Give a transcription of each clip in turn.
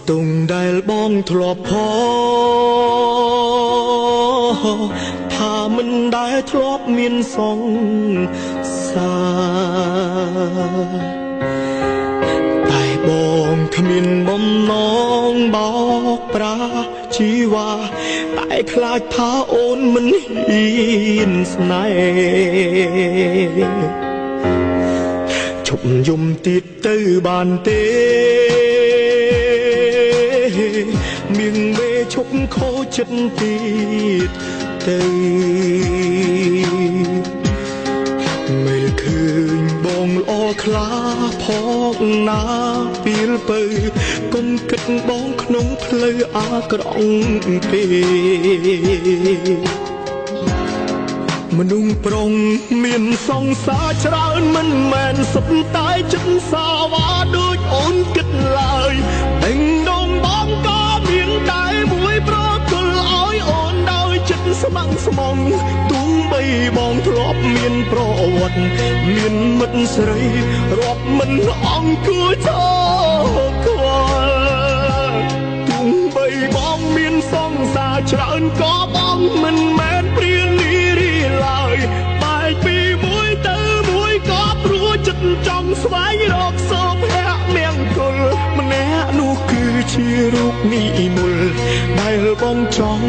ទុងដែលបងធ្លាប់ថាមិនដែលធ្លាប់មានសង្សារតែបងគ្មានបំណងបោកប្រាស់ជីវ៉ាតែខ្លាចថាអូនមិនហ៊ានស្នេហ៍ជប់យំទៀតទៅបានទេមៀងមេឈប់ខូចចិត្តទៀតទៅមើលឃើញបងល្អខ្លាផងណាពេលបើកុំគិតបងក្នុងផ្លូវអាក្រក់ពេកមនុស្សប្រុងមានសង្សារច្រើនមិនមែនសុទ្ធតែចិត្តសាវ៉ាដូចអូនគិតឡើយដេញដងបងក៏មានតែមួយប្រគល់ឲ្យអូនដោយចិត្តស្ម័គ្រស្មងទុំបីបងធ្លាប់មានប្រវត្តិមានមិត្តស្រីរាប់មិនអង្គួរឈរខ្វល់ទុំបីបងមានសង្សារច្រើនក៏បងមិនមែនព្រានីបែកពីមួយទៅមួយក៏ព្រោះចិត្តចង់ស្វែងរកសុភមង្គលម្នាក់នោះគឺជារូបនិមលដែលបងចង់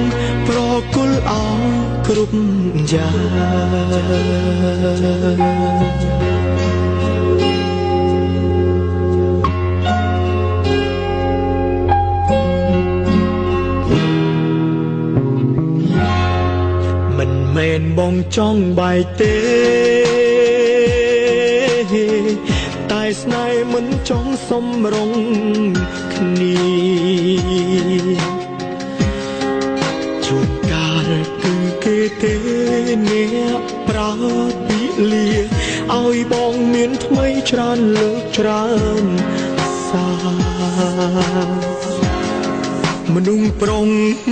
ប្រគល់អោគ្រប់យ៉ាងមែនបងចង់បែកទេតែស្នេហ៍មិនចង់សំរងគ្នាជួនកាលគឺគេទេអ្នកប្រើពីលាឲ្យបងមានថ្មីច្រើនលើកច្រើនសារមនុស្សប្រុង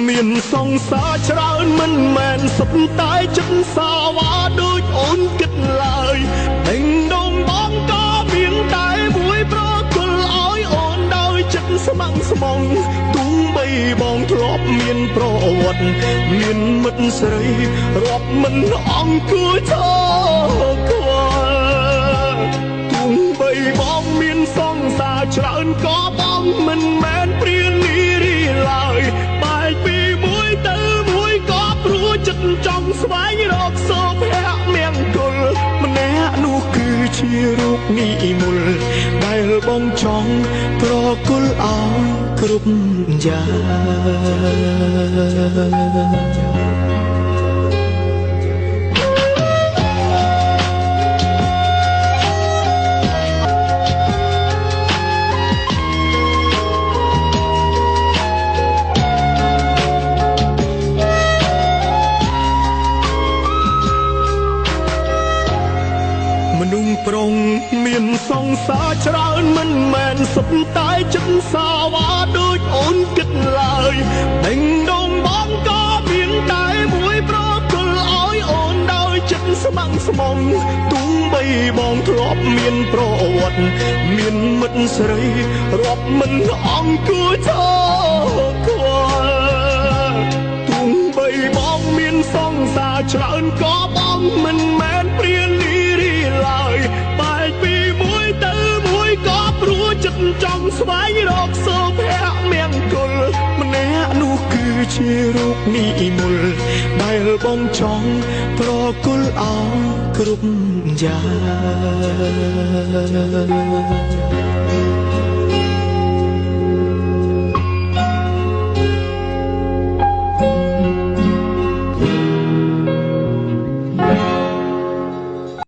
មានសង្សារច្រើនមិនមែនសុទ្ធតែចិត្តសាវ៉ាដូចអូនគិតឡើយដេញដងបងក៏មានតែមួយប្រគល់ឲ្យអូនដោយចិត្តស្ម័គ្រស្មងទុំបីបងធ្លាប់មានប្រវត្តិមានមិត្តស្រីរាប់មិនអង្គួរឈរខ្វល់ទុំបីបងមានសង្សារច្រើនក៏បងមិនមែនព្រានីឡើយបែកពីមួយទៅមួយក៏ព្រោះចិត្តចង់ស្វែងរកសុភមង្គលម្នាក់នោះគឺជារូបនិមលដែលបងចង់ប្រគល់អោគ្រប់យ៉ាងប្រុងមានសង្សារច្រើនមិនមែនសុទ្ធតែចិត្តសាវ៉ាដូចអូនគិតឡើយដេញដងបងក៏មានតែមួយប្រគល់ឲ្យអូនដោយចិត្តស្ម័គ្រស្មងទុំបីបងធ្លាប់មានប្រវត្តិមានមិត្តស្រីរាប់មិនអង្គួរឈរខ្វល់ទុំបីបងមានសង្សារច្រើនក៏បងមិនមែនព្រានីឡើយបែកពីមួយទៅមួយក៏ព្រោះចិត្តចង់ស្វែងរកសុភមង្គលម្នាក់នោះគឺជារូបនិមលដែលបងចង់ប្រគល់អោគ្រប់យ៉ាង